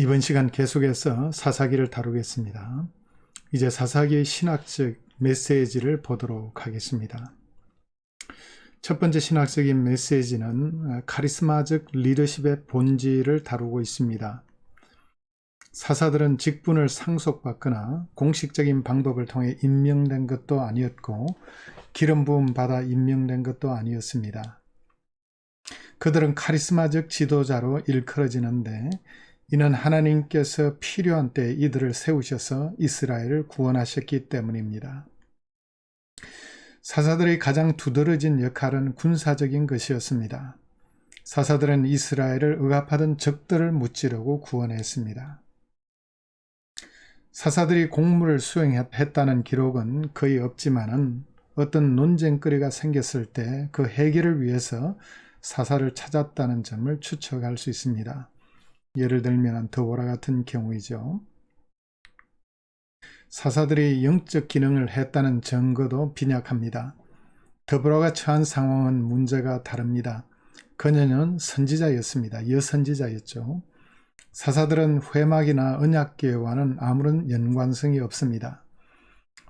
이번 시간 계속해서 사사기를 다루겠습니다. 이제 사사기의 신학적 메시지를 보도록 하겠습니다. 첫 번째 신학적인 메시지는 카리스마적 리더십의 본질을 다루고 있습니다. 사사들은 직분을 상속받거나 공식적인 방법을 통해 임명된 것도 아니었고 기름 부음 받아 임명된 것도 아니었습니다. 그들은 카리스마적 지도자로 일컬어지는데 이는 하나님께서 필요한 때에 이들을 세우셔서 이스라엘을 구원하셨기 때문입니다. 사사들의 가장 두드러진 역할은 군사적인 것이었습니다. 사사들은 이스라엘을 억압하던 적들을 무찌르고 구원했습니다. 사사들이 공무를 수행했다는 기록은 거의 없지만은 어떤 논쟁거리가 생겼을 때 그 해결을 위해서 사사를 찾았다는 점을 추측할 수 있습니다. 예를 들면 드보라 같은 경우이죠. 사사들이 영적 기능을 했다는 증거도 빈약합니다. 드보라가 처한 상황은 문제가 다릅니다. 그녀는 선지자였습니다. 여선지자였죠. 사사들은 회막이나 언약궤와는 아무런 연관성이 없습니다.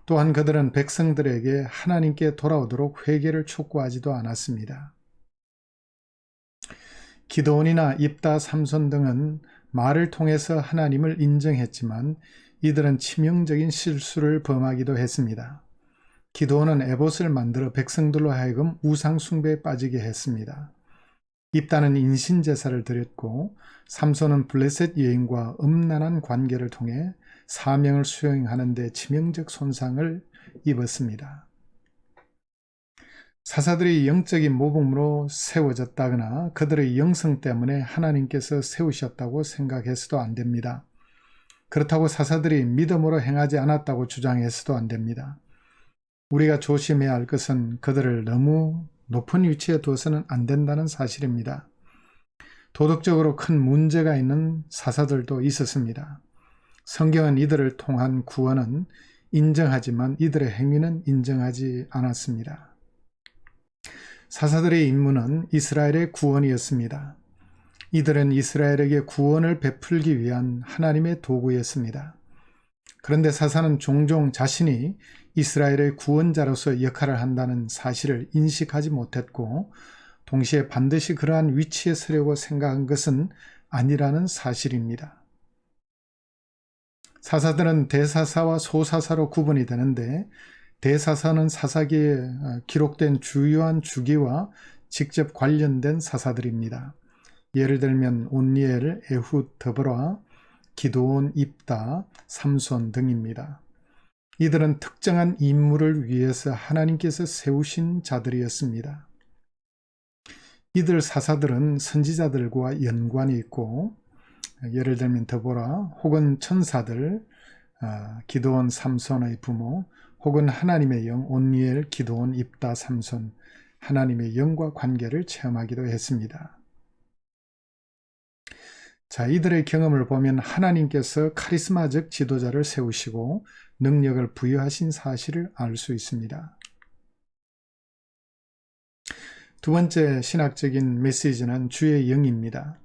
또한 그들은 백성들에게 하나님께 돌아오도록 회개를 촉구하지도 않았습니다. 기드온이나 입다, 삼손 등은 말을 통해서 하나님을 인정했지만 이들은 치명적인 실수를 범하기도 했습니다. 기드온은 에봇을 만들어 백성들로 하여금 우상 숭배에 빠지게 했습니다. 입다는 인신제사를 드렸고 삼손은 블레셋 여인과 음란한 관계를 통해 사명을 수행하는 데 치명적 손상을 입었습니다. 사사들이 영적인 모범으로 세워졌다거나 그들의 영성 때문에 하나님께서 세우셨다고 생각해서도 안 됩니다. 그렇다고 사사들이 믿음으로 행하지 않았다고 주장해서도 안 됩니다. 우리가 조심해야 할 것은 그들을 너무 높은 위치에 두어서는 안 된다는 사실입니다. 도덕적으로 큰 문제가 있는 사사들도 있었습니다. 성경은 이들을 통한 구원은 인정하지만 이들의 행위는 인정하지 않았습니다. 사사들의 임무는 이스라엘의 구원이었습니다. 이들은 이스라엘에게 구원을 베풀기 위한 하나님의 도구였습니다. 그런데 사사는 종종 자신이 이스라엘의 구원자로서 역할을 한다는 사실을 인식하지 못했고 동시에 반드시 그러한 위치에 서려고 생각한 것은 아니라는 사실입니다. 사사들은 대사사와 소사사로 구분이 되는데 대사사는 사사기에 기록된 주요한 주기와 직접 관련된 사사들입니다. 예를 들면 온니엘, 에훗, 드보라, 기드온, 입다, 삼손 등입니다. 이들은 특정한 임무를 위해서 하나님께서 세우신 자들이었습니다. 이들 사사들은 선지자들과 연관이 있고 예를 들면 드보라 혹은 천사들, 기드온, 삼손의 부모 혹은 하나님의 영, 온니엘, 기드온, 입다, 삼손, 하나님의 영과 관계를 체험하기도 했습니다. 자, 이들의 경험을 보면 하나님께서 카리스마적 지도자를 세우시고 능력을 부여하신 사실을 알 수 있습니다. 두 번째 신학적인 메시지는 주의 영입니다.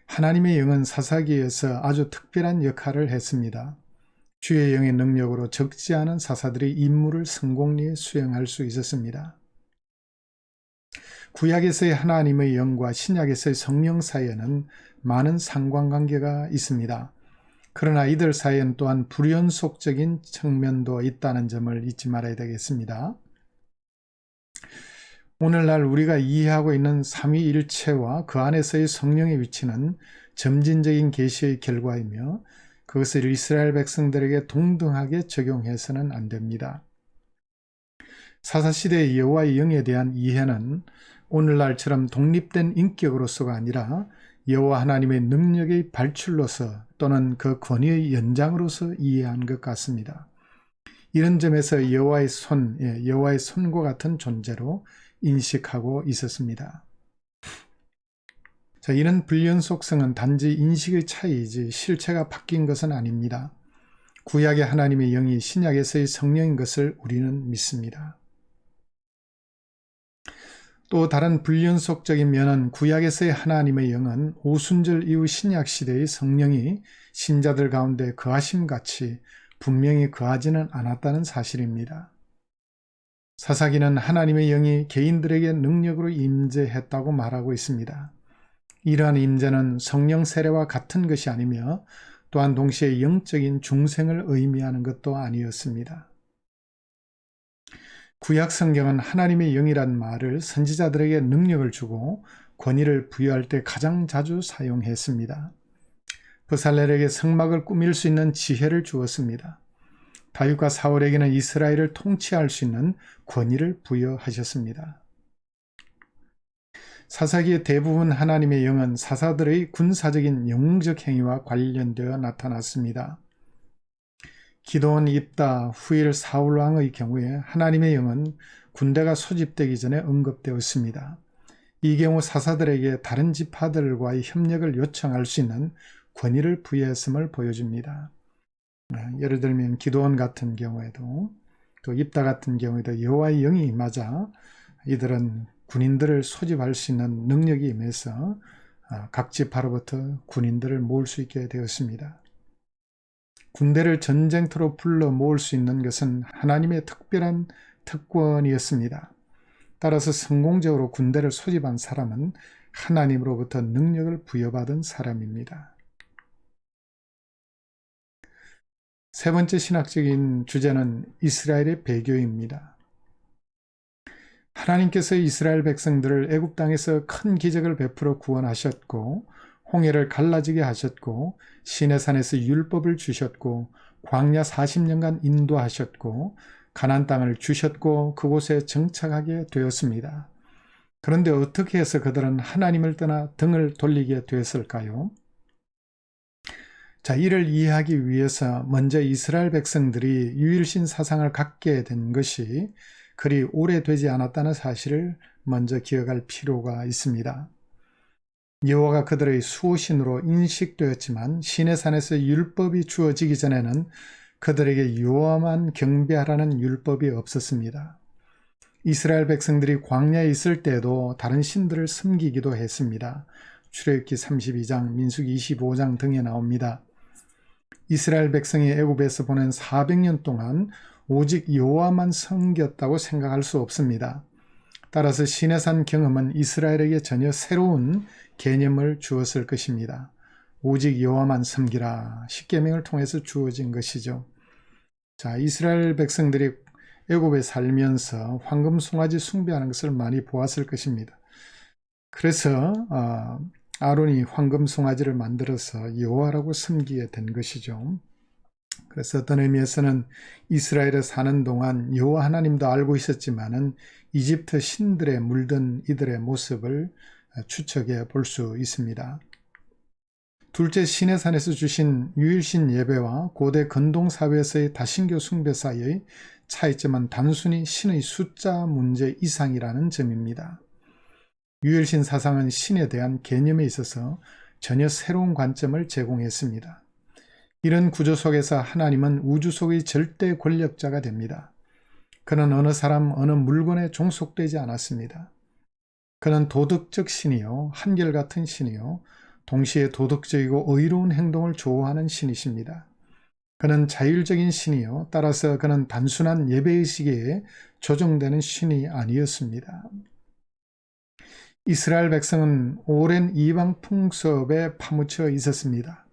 하나님의 영은 사사기에서 아주 특별한 역할을 했습니다. 주의 영의 능력으로 적지 않은 사사들이 임무를 성공리에 수행할 수 있었습니다. 구약에서의 하나님의 영과 신약에서의 성령 사이에는 많은 상관관계가 있습니다. 그러나 이들 사이에는 또한 불연속적인 측면도 있다는 점을 잊지 말아야 되겠습니다. 오늘날 우리가 이해하고 있는 삼위일체와 그 안에서의 성령의 위치는 점진적인 계시의 결과이며 그것을 이스라엘 백성들에게 동등하게 적용해서는 안 됩니다. 사사시대의 여호와의 영에 대한 이해는 오늘날처럼 독립된 인격으로서가 아니라 여호와 하나님의 능력의 발출로서 또는 그 권위의 연장으로서 이해한 것 같습니다. 이런 점에서 여호와의 손과 같은 존재로 인식하고 있었습니다. 자, 이런 불연속성은 단지 인식의 차이이지 실체가 바뀐 것은 아닙니다. 구약의 하나님의 영이 신약에서의 성령인 것을 우리는 믿습니다. 또 다른 불연속적인 면은 구약에서의 하나님의 영은 오순절 이후 신약 시대의 성령이 신자들 가운데 거하심같이 분명히 거하지는 않았다는 사실입니다. 사사기는 하나님의 영이 개인들에게 능력으로 임재했다고 말하고 있습니다. 이러한 임재는 성령 세례와 같은 것이 아니며 또한 동시에 영적인 중생을 의미하는 것도 아니었습니다. 구약 성경은 하나님의 영이란 말을 선지자들에게 능력을 주고 권위를 부여할 때 가장 자주 사용했습니다. 브살렐에게 성막을 꾸밀 수 있는 지혜를 주었습니다. 다윗과 사울에게는 이스라엘을 통치할 수 있는 권위를 부여하셨습니다. 사사기의 대부분 하나님의 영은 사사들의 군사적인 영웅적 행위와 관련되어 나타났습니다. 기드온, 입다, 후일, 사울왕의 경우에 하나님의 영은 군대가 소집되기 전에 언급되었습니다. 이 경우 사사들에게 다른 지파들과의 협력을 요청할 수 있는 권위를 부여했음을 보여줍니다. 예를 들면 기드온 같은 경우에도 또 입다 같은 경우에도 여호와의 영이 임하자 이들은 군인들을 소집할 수 있는 능력이 임해서 각 지파로부터 군인들을 모을 수 있게 되었습니다. 군대를 전쟁터로 불러 모을 수 있는 것은 하나님의 특별한 특권이었습니다. 따라서 성공적으로 군대를 소집한 사람은 하나님으로부터 능력을 부여받은 사람입니다. 세 번째 신학적인 주제는 이스라엘의 배교입니다. 하나님께서 이스라엘 백성들을 애굽 땅에서 큰 기적을 베풀어 구원하셨고 홍해를 갈라지게 하셨고 시내산에서 율법을 주셨고 광야 40년간 인도하셨고 가나안 땅을 주셨고 그곳에 정착하게 되었습니다. 그런데 어떻게 해서 그들은 하나님을 떠나 등을 돌리게 되었을까요? 자, 이를 이해하기 위해서 먼저 이스라엘 백성들이 유일신 사상을 갖게 된 것이 그리 오래되지 않았다는 사실을 먼저 기억할 필요가 있습니다. 여호와가 그들의 수호신으로 인식되었지만 시내산에서 율법이 주어지기 전에는 그들에게 여호와만 경배하라는 율법이 없었습니다. 이스라엘 백성들이 광야에 있을 때에도 다른 신들을 섬기기도 했습니다. 출애굽기 32장, 민수기 25장 등에 나옵니다. 이스라엘 백성이 애굽에서 보낸 400년 동안 오직 여호와만 섬겼다고 생각할 수 없습니다. 따라서 시내산 경험은 이스라엘에게 전혀 새로운 개념을 주었을 것입니다. 오직 여호와만 섬기라, 십계명을 통해서 주어진 것이죠. 자, 이스라엘 백성들이 애굽에 살면서 황금 송아지 숭배하는 것을 많이 보았을 것입니다. 그래서 아론이 황금 송아지를 만들어서 여호와라고 섬기게 된 것이죠. 그래서 어떤 의미에서는 이스라엘에 사는 동안 여호와 하나님도 알고 있었지만은 이집트 신들에 물든 이들의 모습을 추측해 볼 수 있습니다. 둘째, 시내산에서 주신 유일신 예배와 고대 근동사회에서의 다신교 숭배 사이의 차이점은 단순히 신의 숫자 문제 이상이라는 점입니다. 유일신 사상은 신에 대한 개념에 있어서 전혀 새로운 관점을 제공했습니다. 이런 구조 속에서 하나님은 우주 속의 절대 권력자가 됩니다. 그는 어느 사람, 어느 물건에 종속되지 않았습니다. 그는 도덕적 신이요, 한결같은 신이요, 동시에 도덕적이고 의로운 행동을 좋아하는 신이십니다. 그는 자율적인 신이요, 따라서 그는 단순한 예배의식에 조정되는 신이 아니었습니다. 이스라엘 백성은 오랜 이방 풍습에 파묻혀 있었습니다.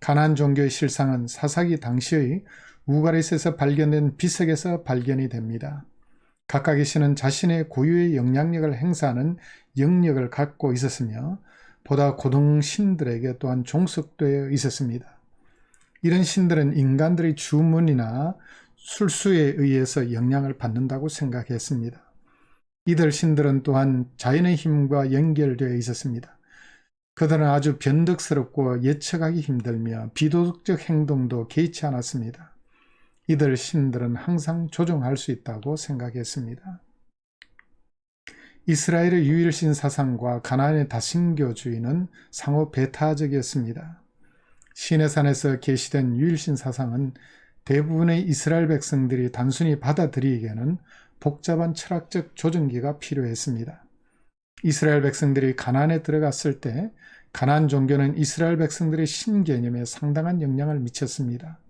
가나안 종교의 실상은 사사기 당시의 우가리스에서 발견된 비석에서 발견이 됩니다. 각각의 신은 자신의 고유의 영향력을 행사하는 영역을 갖고 있었으며 보다 고등 신들에게 또한 종속되어 있었습니다. 이런 신들은 인간들의 주문이나 술수에 의해서 영향을 받는다고 생각했습니다. 이들 신들은 또한 자연의 힘과 연결되어 있었습니다. 그들은 아주 변덕스럽고 예측하기 힘들며 비도덕적 행동도 개의치 않았습니다. 이들 신들은 항상 조종할 수 있다고 생각했습니다. 이스라엘의 유일신 사상과 가나안의 다신교주의는 상호 배타적이었습니다. 시내산에서 계시된 유일신 사상은 대부분의 이스라엘 백성들이 단순히 받아들이기에는 복잡한 철학적 조정기가 필요했습니다. 이스라엘 백성들이 가나안에 들어갔을 때 가나안 종교는 이스라엘 백성들의 신개념에 상당한 영향을 미쳤습니다.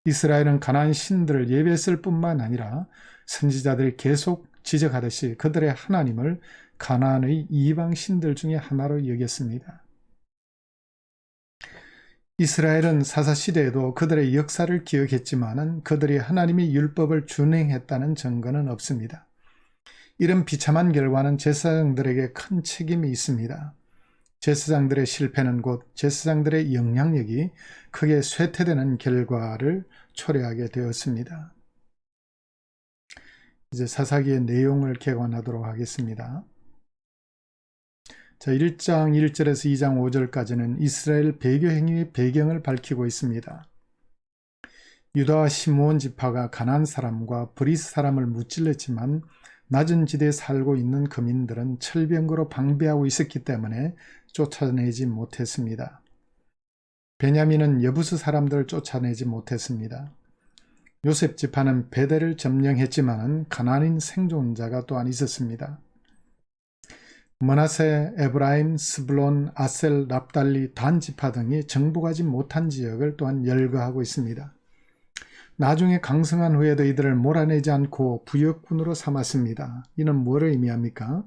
이스라엘은 가나안 신들을 예배했을 뿐만 아니라 선지자들이 계속 지적하듯이 그들의 하나님을 가나안의 이방 신들 중에 하나로 여겼습니다. 이스라엘은 사사시대에도 그들의 역사를 기억했지만 그들이 하나님의 율법을 준행했다는 증거는 없습니다. 이런 비참한 결과는 제사장들에게 큰 책임이 있습니다. 제사장들의 실패는 곧 제사장들의 영향력이 크게 쇠퇴되는 결과를 초래하게 되었습니다. 이제 사사기의 내용을 개관하도록 하겠습니다. 자, 1장 1절에서 2장 5절까지는 이스라엘 배교 행위의 배경을 밝히고 있습니다. 유다와 시므온 지파가 가나안 사람과 브리스 사람을 무찔렀지만 낮은 지대에 살고 있는 거민들은 철병거로 방배하고 있었기 때문에 쫓아내지 못했습니다. 베냐민은 여부스 사람들을 쫓아내지 못했습니다. 요셉 지파는 베델을 점령했지만 가나안인 생존자가 또한 있었습니다. 므낫세, 에브라임, 스불론, 아셀, 납달리, 단 지파 등이 정복하지 못한 지역을 또한 열거하고 있습니다. 나중에 강성한 후에도 이들을 몰아내지 않고 부역군으로 삼았습니다. 이는 뭐를 의미합니까?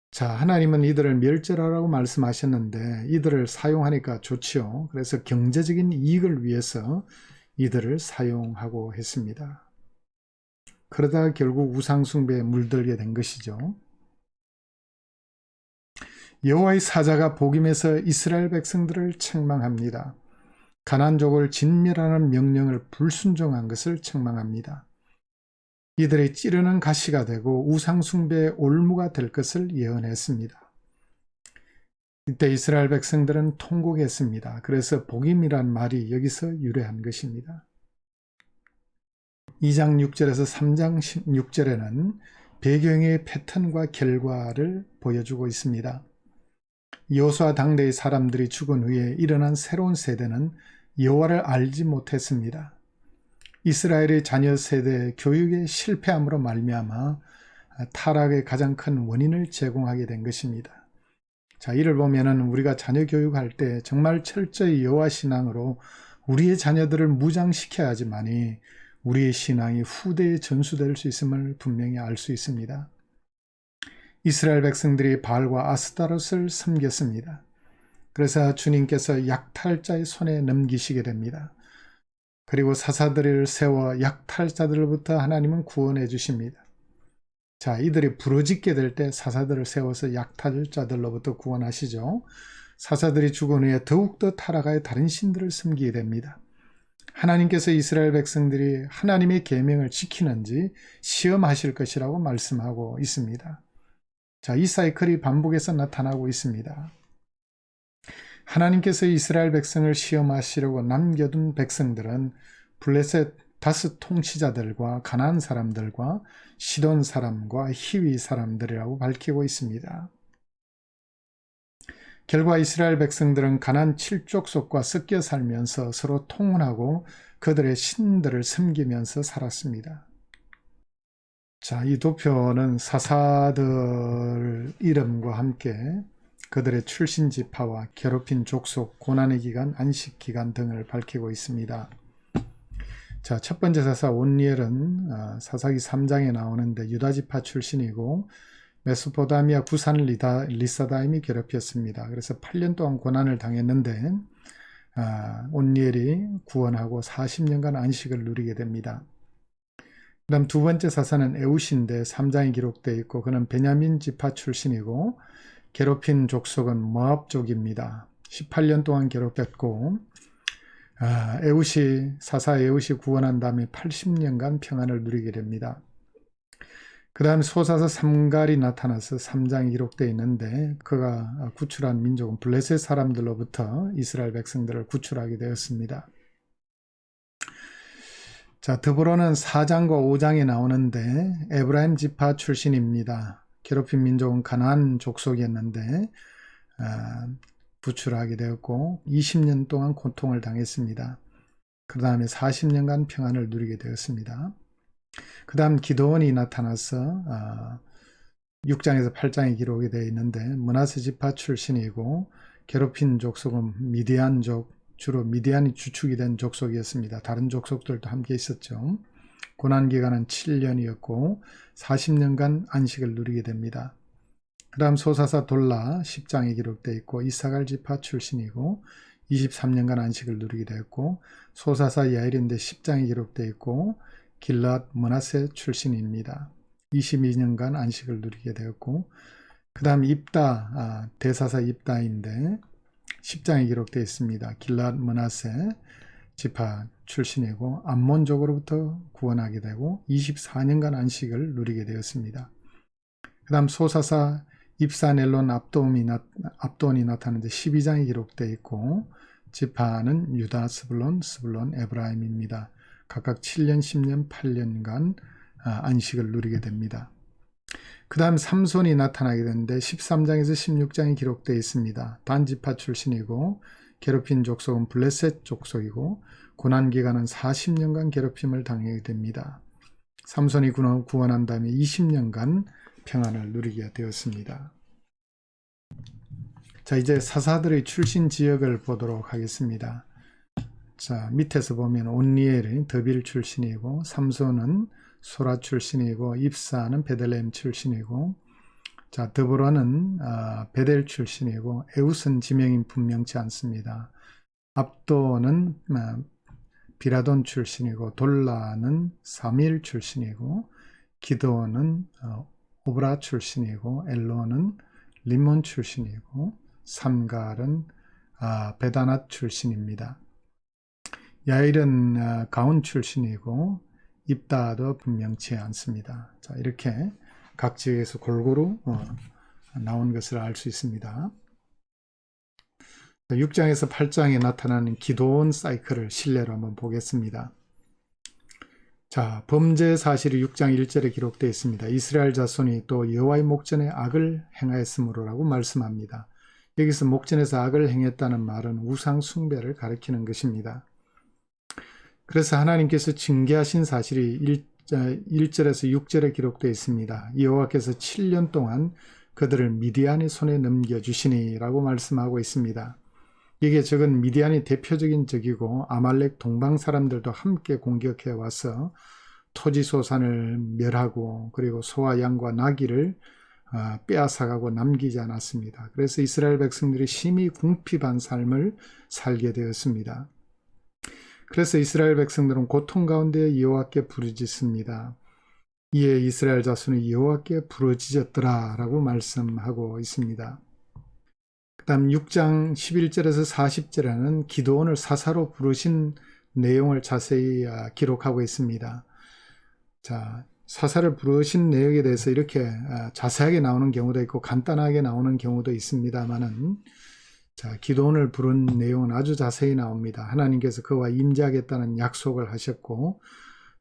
자, 하나님은 이들을 멸절하라고 말씀하셨는데 이들을 사용하니까 좋지요. 그래서 경제적인 이익을 위해서 이들을 사용하고 했습니다. 그러다가 결국 우상숭배에 물들게 된 것이죠. 여호와의 사자가 복임해서 이스라엘 백성들을 책망합니다. 가나안족을 진멸하는 명령을 불순종한 것을 책망합니다. 이들의 찌르는 가시가 되고 우상숭배의 올무가 될 것을 예언했습니다. 이때 이스라엘 백성들은 통곡했습니다. 그래서 복임이란 말이 여기서 유래한 것입니다. 2장 6절에서 3장 6절에는 배경의 패턴과 결과를 보여주고 있습니다. 여호수아 당대의 사람들이 죽은 후에 일어난 새로운 세대는 여호와를 알지 못했습니다. 이스라엘의 자녀 세대의 교육의 실패함으로 말미암아 타락의 가장 큰 원인을 제공하게 된 것입니다. 자, 이를 보면은 우리가 자녀 교육할 때 정말 철저히 여호와 신앙으로 우리의 자녀들을 무장시켜야지만이 우리의 신앙이 후대에 전수될 수 있음을 분명히 알 수 있습니다. 이스라엘 백성들이 바알과 아스타롯을 섬겼습니다. 그래서 주님께서 약탈자의 손에 넘기시게 됩니다. 그리고 사사들을 세워 약탈자들로부터 하나님은 구원해 주십니다. 자, 이들이 부르짖게 될 때 사사들을 세워서 약탈자들로부터 구원하시죠. 사사들이 죽은 후에 더욱더 타락하여 다른 신들을 섬기게 됩니다. 하나님께서 이스라엘 백성들이 하나님의 계명을 지키는지 시험하실 것이라고 말씀하고 있습니다. 자, 이 사이클이 반복해서 나타나고 있습니다. 하나님께서 이스라엘 백성을 시험하시려고 남겨둔 백성들은 블레셋 다스 통치자들과 가나안 사람들과 시돈 사람과 히위 사람들이라고 밝히고 있습니다. 결과 이스라엘 백성들은 가나안 7족속과 섞여 살면서 서로 통혼하고 그들의 신들을 섬기면서 살았습니다. 자, 이 도표는 사사들 이름과 함께 그들의 출신 지파와 괴롭힌 족속, 고난의 기간, 안식 기간 등을 밝히고 있습니다. 자, 첫 번째 사사 온니엘은 사사기 3장에 나오는데 유다 지파 출신이고 메소포타미아 구산 리사다임이 괴롭혔습니다. 그래서 8년 동안 고난을 당했는데 온니엘이 구원하고 40년간 안식을 누리게 됩니다. 그 다음 두 번째 사사는 에웃인데 3장에 기록되어 있고 그는 베냐민 지파 출신이고 괴롭힌 족속은 모압족입니다. 18년 동안 괴롭혔고 사사 에웃이 구원한 다음에 80년간 평안을 누리게 됩니다. 그 다음 소사서 3갈이 나타나서 3장에 기록되어 있는데 그가 구출한 민족은 블레셋 사람들로부터 이스라엘 백성들을 구출하게 되었습니다. 자, 더불어는 4장과 5장에 나오는데 에브라임 지파 출신입니다. 괴롭힌 민족은 가나안 족속이었는데 구출하게 되었고 20년 동안 고통을 당했습니다. 그 다음에 40년간 평안을 누리게 되었습니다. 그 다음 기드온이 나타나서 6장에서 8장에 기록이 되어 있는데 므낫세 지파 출신이고 괴롭힌 족속은 미디안족, 주로 미디안이 주축이 된 족속이었습니다. 다른 족속들도 함께 있었죠. 고난기간은 7년이었고 40년간 안식을 누리게 됩니다. 그 다음 소사사 돌라 10장에 기록되어 있고 이사갈 지파 출신이고 23년간 안식을 누리게 되었고 소사사 야일인데 10장에 기록되어 있고 길랏 므낫세 출신입니다. 22년간 안식을 누리게 되었고 그 다음 입다 대사사 입다인데 10장에 기록되어 있습니다. 길랏 므낫세 지파 출신이고 암몬족으로부터 구원하게 되고 24년간 안식을 누리게 되었습니다. 그 다음 소사사 입사넬론 압돈이 나타나는데 12장에 기록되어 있고 지파는 유다, 스불론, 에브라임입니다. 각각 7년, 10년, 8년간 안식을 누리게 됩니다. 그 다음 삼손이 나타나게 되는데 13장에서 16장에 기록되어 있습니다. 단지파 출신이고 괴롭힌 족속은 블레셋 족속이고 고난기간은 40년간 괴롭힘을 당하게 됩니다. 삼손이 구원한 다음에 20년간 평안을 누리게 되었습니다. 자, 이제 사사들의 출신 지역을 보도록 하겠습니다. 자, 밑에서 보면 온니엘은 더빌 출신이고 삼손은 소라 출신이고 입사는 베들레헴 출신이고 자, 드보라는 베델 출신이고 에웃은 지명인 분명치 않습니다. 압도는 비라돈 출신이고 돌라는 사밀 출신이고 기도는 오브라 출신이고 엘로는 림몬 출신이고 삼갈은 베다낫 출신입니다. 야일은 가온 출신이고 입다도 분명치 않습니다. 자, 이렇게 각 지역에서 골고루 나온 것을 알 수 있습니다. 6장에서 8장에 나타나는 기도원 사이클을 실례로 한번 보겠습니다. 자, 범죄 사실이 6장 1절에 기록되어 있습니다. 이스라엘 자손이 또 여호와의 목전에 악을 행하였으므로라고 말씀합니다. 여기서 목전에서 악을 행했다는 말은 우상 숭배를 가리키는 것입니다. 그래서 하나님께서 징계하신 사실이 1절에서 6절에 기록되어 있습니다. 여호와께서 7년 동안 그들을 미디안의 손에 넘겨주시니라고 말씀하고 있습니다. 이게 적은 미디안이 대표적인 적이고 아말렉 동방 사람들도 함께 공격해 와서 토지소산을 멸하고 그리고 소와 양과 나귀를 빼앗아가고 남기지 않았습니다. 그래서 이스라엘 백성들이 심히 궁핍한 삶을 살게 되었습니다. 그래서 이스라엘 백성들은 고통 가운데 여호와께 부르짖습니다. 이에 이스라엘 자손이 여호와께 부르짖었더라 라고 말씀하고 있습니다. 그 다음 6장 11절에서 40절에는 기도원을 사사로 부르신 내용을 자세히 기록하고 있습니다. 자, 사사를 부르신 내용에 대해서 이렇게 자세하게 나오는 경우도 있고 간단하게 나오는 경우도 있습니다만은 자, 기도원을 부른 내용은 아주 자세히 나옵니다. 하나님께서 그와 임재하겠다는 약속을 하셨고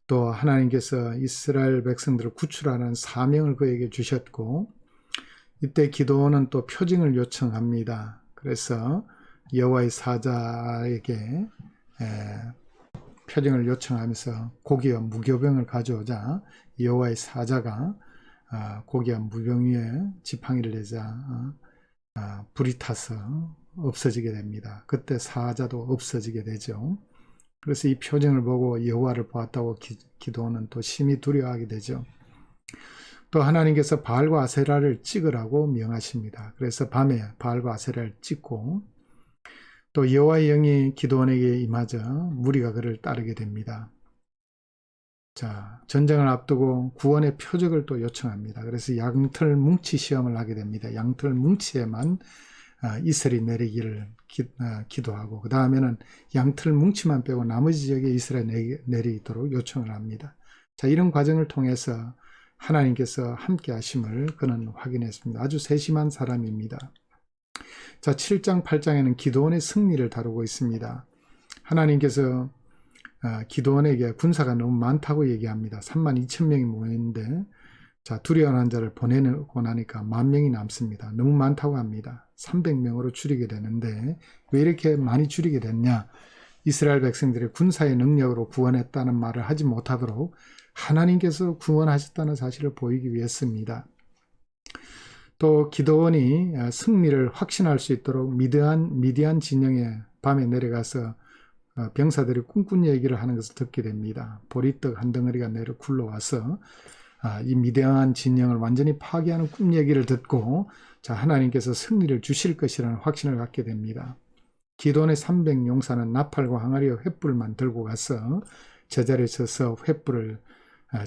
또 하나님께서 이스라엘 백성들을 구출하는 사명을 그에게 주셨고 이때 기도원은 또 표징을 요청합니다. 그래서 여호와의 사자에게 표징을 요청하면서 고기와 무교병을 가져오자 여호와의 사자가 고기와 무병 위에 지팡이를 내자 불이 타서 없어지게 됩니다. 그때 사자도 없어지게 되죠. 그래서 이 표징을 보고 여호와를 보았다고 기도원은 또 심히 두려워하게 되죠. 또 하나님께서 바알과 아세라를 찍으라고 명하십니다. 그래서 밤에 바알과 아세라를 찍고 또 여호와의 영이 기도원에게 임하자 무리가 그를 따르게 됩니다. 자, 전쟁을 앞두고 구원의 표적을 또 요청합니다. 그래서 양털 뭉치 시험을 하게 됩니다. 양털 뭉치에만 이슬이 내리기를 기도하고 그 다음에는 양털 뭉치만 빼고 나머지 지역에 이슬이 내리도록 요청을 합니다. 자, 이런 과정을 통해서 하나님께서 함께 하심을 그는 확인했습니다. 아주 세심한 사람입니다. 자, 7장 8장에는 기도원의 승리를 다루고 있습니다. 하나님께서 기도원에게 군사가 너무 많다고 얘기합니다. 32,000명이 모였는데 자, 두려워하는 자를 보내고 나니까 10,000명이 남습니다. 너무 많다고 합니다. 300명으로 줄이게 되는데 왜 이렇게 많이 줄이게 됐냐? 이스라엘 백성들의 군사의 능력으로 구원했다는 말을 하지 못하도록 하나님께서 구원하셨다는 사실을 보이기 위해서입니다. 또 기드온이 승리를 확신할 수 있도록 미디안 진영에 밤에 내려가서 병사들이 꿈꾼 얘기를 하는 것을 듣게 됩니다. 보리떡 한 덩어리가 내려 굴러와서 이 미디안 진영을 완전히 파괴하는 꿈 얘기를 듣고 하나님께서 승리를 주실 것이라는 확신을 갖게 됩니다. 기드온의 300용사는 나팔과 항아리와 횃불만 들고 가서 제자리에 서서 횃불을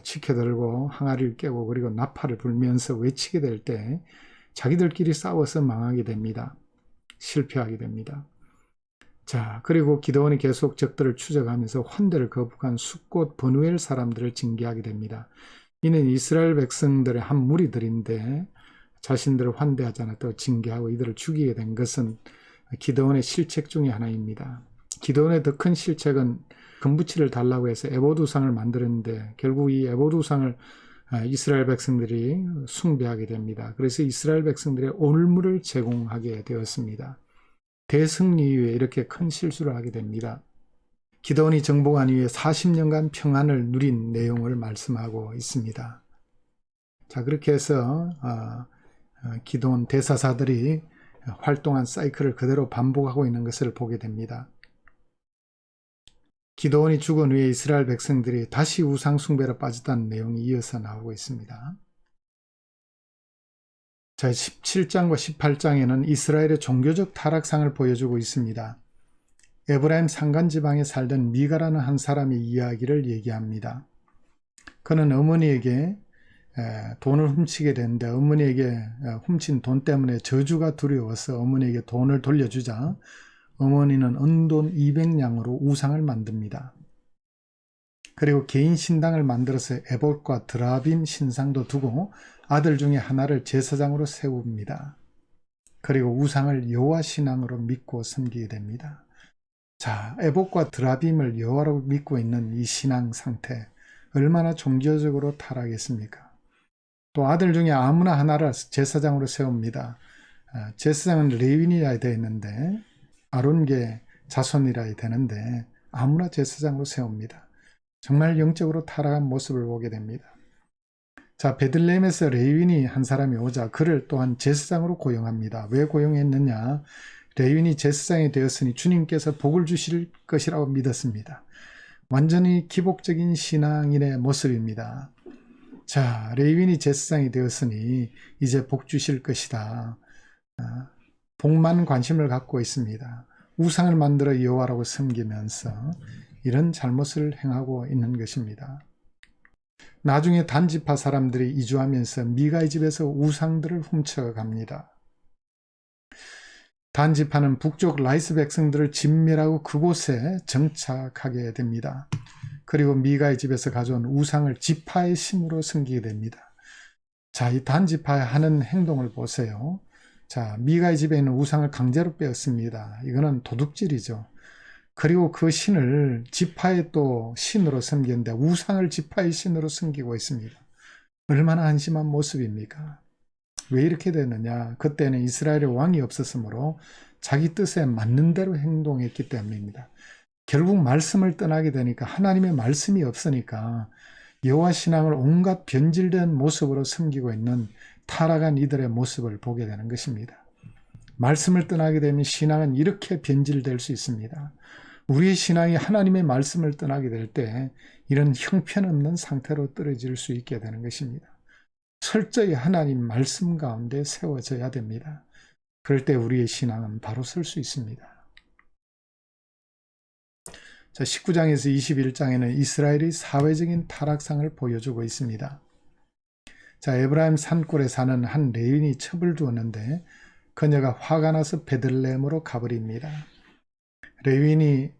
치켜들고 항아리를 깨고 그리고 나팔을 불면서 외치게 될 때 자기들끼리 싸워서 망하게 됩니다. 실패하게 됩니다. 그리고 기드온이 계속 적들을 추적하면서 환대를 거부한 숫곳 버누엘 사람들을 징계하게 됩니다. 이는 이스라엘 백성들의 한 무리들인데 자신들을 환대하지 않았다고 징계하고 이들을 죽이게 된 것은 기드온의 실책 중에 하나입니다. 기드온의 더 큰 실책은 금부치를 달라고 해서 에봇 우상을 만들었는데 결국 이 에봇 우상을 이스라엘 백성들이 숭배하게 됩니다. 그래서 이스라엘 백성들의 올무를 제공하게 되었습니다. 대승리 이후에 이렇게 큰 실수를 하게 됩니다. 기드온이 정복한 이후에 40년간 평안을 누린 내용을 말씀하고 있습니다. 그렇게 해서 기드온 대사사들이 활동한 사이클을 그대로 반복하고 있는 것을 보게 됩니다. 기드온이 죽은 후에 이스라엘 백성들이 다시 우상 숭배로 빠졌다는 내용이 이어서 나오고 있습니다. 17장과 18장에는 이스라엘의 종교적 타락상을 보여주고 있습니다. 에브라임 산간지방에 살던 미가라는 한 사람의 이야기를 얘기합니다. 그는 어머니에게 돈을 훔치게 되는데 어머니에게 훔친 돈 때문에 저주가 두려워서 어머니에게 돈을 돌려주자 어머니는 은돈 200냥으로 우상을 만듭니다. 그리고 개인 신당을 만들어서 에봇과 드라빔 신상도 두고 아들 중에 하나를 제사장으로 세웁니다. 그리고 우상을 여호와 신앙으로 믿고 섬기게 됩니다. 에봇과 드라빔을 여호와로 믿고 있는 이 신앙 상태 얼마나 종교적으로 타락했습니까? 또 아들 중에 아무나 하나를 제사장으로 세웁니다. 제사장은 레위인이라 되어 있는데 아론계 자손이라 되는데 아무나 제사장으로 세웁니다. 정말 영적으로 타락한 모습을 보게 됩니다. 베들레헴에서 레위인이 한 사람이 오자 그를 또한 제사장으로 고용합니다. 왜 고용했느냐? 레위인이 제사장이 되었으니 주님께서 복을 주실 것이라고 믿었습니다. 완전히 기복적인 신앙인의 모습입니다. 레위인이 제사장이 되었으니 이제 복 주실 것이다. 복만 관심을 갖고 있습니다. 우상을 만들어 여호와라고 섬기면서 이런 잘못을 행하고 있는 것입니다. 나중에 단지파 사람들이 이주하면서 미가의 집에서 우상들을 훔쳐갑니다. 단지파는 북쪽 라이스 백성들을 진멸하고 그곳에 정착하게 됩니다. 그리고 미가의 집에서 가져온 우상을 지파의 신으로 섬기게 됩니다. 이 단지파의 하는 행동을 보세요. 미가의 집에 있는 우상을 강제로 빼었습니다. 이거는 도둑질이죠. 그리고 그 신을 지파의 또 신으로 섬기는데 우상을 지파의 신으로 섬기고 있습니다. 얼마나 한심한 모습입니까? 왜 이렇게 됐느냐? 그때는 이스라엘의 왕이 없었으므로 자기 뜻에 맞는 대로 행동했기 때문입니다. 결국 말씀을 떠나게 되니까 하나님의 말씀이 없으니까 여호와 신앙을 온갖 변질된 모습으로 섬기고 있는 타락한 이들의 모습을 보게 되는 것입니다. 말씀을 떠나게 되면 신앙은 이렇게 변질될 수 있습니다. 우리의 신앙이 하나님의 말씀을 떠나게 될 때 이런 형편없는 상태로 떨어질 수 있게 되는 것입니다. 철저히 하나님 말씀 가운데 세워져야 됩니다. 그럴 때 우리의 신앙은 바로 설 수 있습니다. 19장에서 21장에는 이스라엘의 사회적인 타락상을 보여주고 있습니다. 에브라임 산골에 사는 한 레위인이 첩을 두었는데 그녀가 화가 나서 베들레헴으로 가버립니다. 레위인이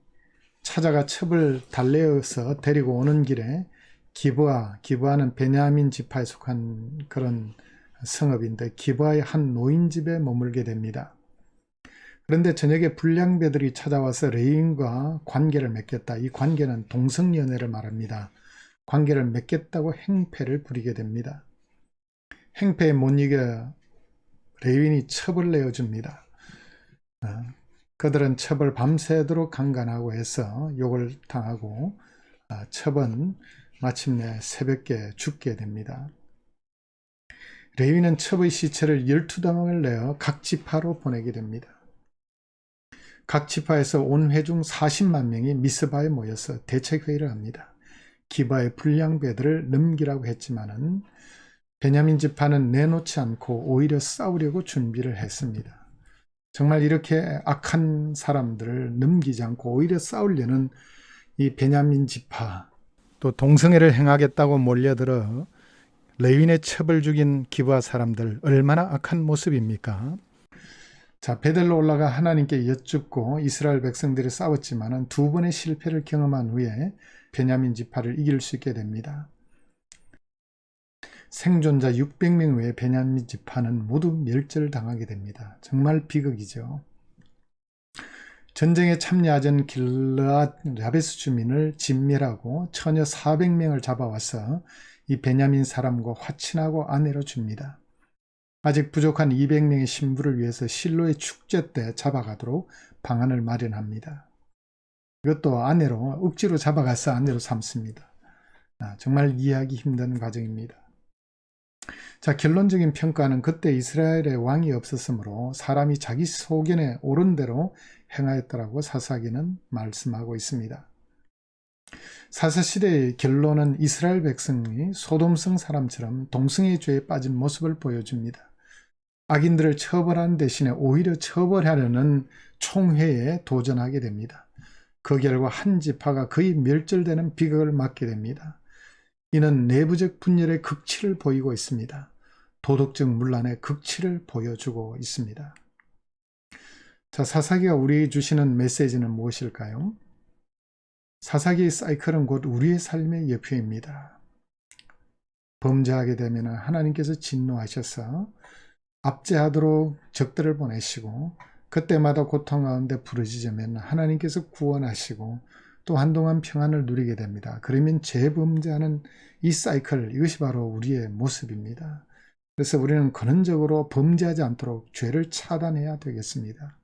찾아가 첩을 달래어서 데리고 오는 길에 기브아는 베냐민 지파에 속한 그런 성읍인데 기브아의 한 노인집에 머물게 됩니다. 그런데 저녁에 불량배들이 찾아와서 레위인과 관계를 맺겠다. 이 관계는 동성연애를 말합니다. 관계를 맺겠다고 행패를 부리게 됩니다. 행패에 못 이겨 레위인이 첩을 내어줍니다. 그들은 첩을 밤새도록 강간하고 해서 욕을 당하고 첩은 마침내 새벽에 죽게 됩니다. 레위는 첩의 시체를 12덩을 내어 각 지파로 보내게 됩니다. 각 지파에서 온 회중 40만 명이 미스바에 모여서 대책회의를 합니다. 기바의 불량배들을 넘기라고 했지만은 베냐민 지파는 내놓지 않고 오히려 싸우려고 준비를 했습니다. 정말 이렇게 악한 사람들을 넘기지 않고 오히려 싸우려는 이 베냐민 지파, 또 동성애를 행하겠다고 몰려들어 레윈의 첩을 죽인 기브아 사람들, 얼마나 악한 모습입니까? 자, 베델로 올라가 하나님께 여쭙고 이스라엘 백성들이 싸웠지만 두 번의 실패를 경험한 후에 베냐민 지파를 이길 수 있게 됩니다. 생존자 600명 외에 베냐민 지파는 모두 멸절당하게 됩니다. 정말 비극이죠. 전쟁에 참여하던 길르앗 야베스 주민을 진멸하고 처녀 400명을 잡아와서 이 베냐민 사람과 화친하고 아내로 줍니다. 아직 부족한 200명의 신부를 위해서 실로의 축제 때 잡아가도록 방안을 마련합니다. 이것도 아내로 억지로 잡아가서 아내로 삼습니다. 정말 이해하기 힘든 과정입니다. 자, 결론적인 평가는 그때 이스라엘에 왕이 없었으므로 사람이 자기 소견에 옳은 대로 행하였더라고 사사기는 말씀하고 있습니다. 사사시대의 결론은 이스라엘 백성이 소돔성 사람처럼 동성애 죄에 빠진 모습을 보여줍니다. 악인들을 처벌하는 대신에 오히려 처벌하려는 총회에 도전하게 됩니다. 그 결과 한 지파가 거의 멸절되는 비극을 맞게 됩니다. 이는 내부적 분열의 극치를 보이고 있습니다. 도덕적 문란의 극치를 보여주고 있습니다. 자, 사사기가 우리에게 주시는 메시지는 무엇일까요? 사사기의 사이클은 곧 우리의 삶의 여표입니다. 범죄하게 되면 하나님께서 진노하셔서 압제하도록 적들을 보내시고 그때마다 고통 가운데 부르짖으면 하나님께서 구원하시고 또 한동안 평안을 누리게 됩니다. 그러면 재범죄하는 이 사이클, 이것이 바로 우리의 모습입니다. 그래서 우리는 근원적으로 범죄하지 않도록 죄를 차단해야 되겠습니다.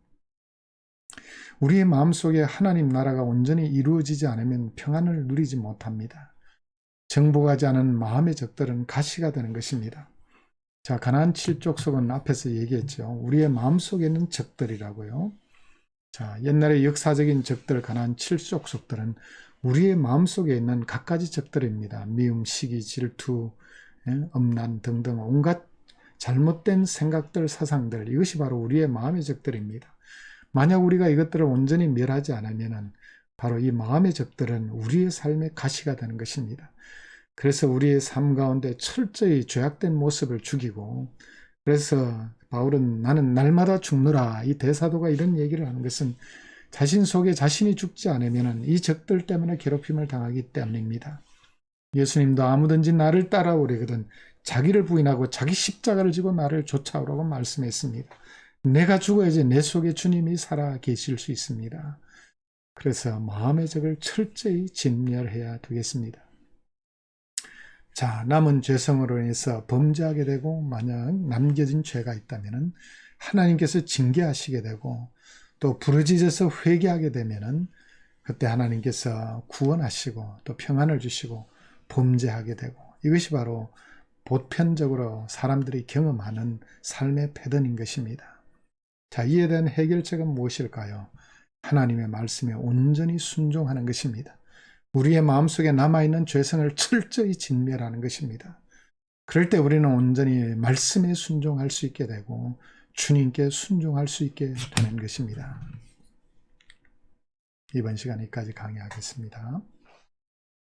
우리의 마음속에 하나님 나라가 온전히 이루어지지 않으면 평안을 누리지 못합니다. 정복하지 않은 마음의 적들은 가시가 되는 것입니다. 자, 가나안 7족속은 앞에서 얘기했죠. 우리의 마음속에 있는 적들이라고요. 자, 옛날의 역사적인 적들 가나안 7족속들은 우리의 마음속에 있는 갖가지 적들입니다. 미움, 시기, 질투, 엄난 등등 온갖 잘못된 생각들, 사상들, 이것이 바로 우리의 마음의 적들입니다. 만약 우리가 이것들을 온전히 멸하지 않으면 바로 이 마음의 적들은 우리의 삶의 가시가 되는 것입니다. 그래서 우리의 삶 가운데 철저히 죄악된 모습을 죽이고, 그래서 바울은 나는 날마다 죽노라, 이 대사도가 이런 얘기를 하는 것은 자신 속에 자신이 죽지 않으면 이 적들 때문에 괴롭힘을 당하기 때문입니다. 예수님도 아무든지 나를 따라오려거든 자기를 부인하고 자기 십자가를 지고 나를 쫓아오라고 말씀했습니다. 내가 죽어야지 내 속에 주님이 살아 계실 수 있습니다. 그래서 마음의 적을 철저히 진멸해야 되겠습니다. 자, 남은 죄성으로 인해서 범죄하게 되고 만약 남겨진 죄가 있다면 하나님께서 징계하시게 되고 또 부르짖어서 회개하게 되면 그때 하나님께서 구원하시고 또 평안을 주시고 범죄하게 되고, 이것이 바로 보편적으로 사람들이 경험하는 삶의 패턴인 것입니다. 자, 이에 대한 해결책은 무엇일까요? 하나님의 말씀에 온전히 순종하는 것입니다. 우리의 마음속에 남아있는 죄성을 철저히 진멸하는 것입니다. 그럴 때 우리는 온전히 말씀에 순종할 수 있게 되고 주님께 순종할 수 있게 되는 것입니다. 이번 시간 여기까지 강의하겠습니다.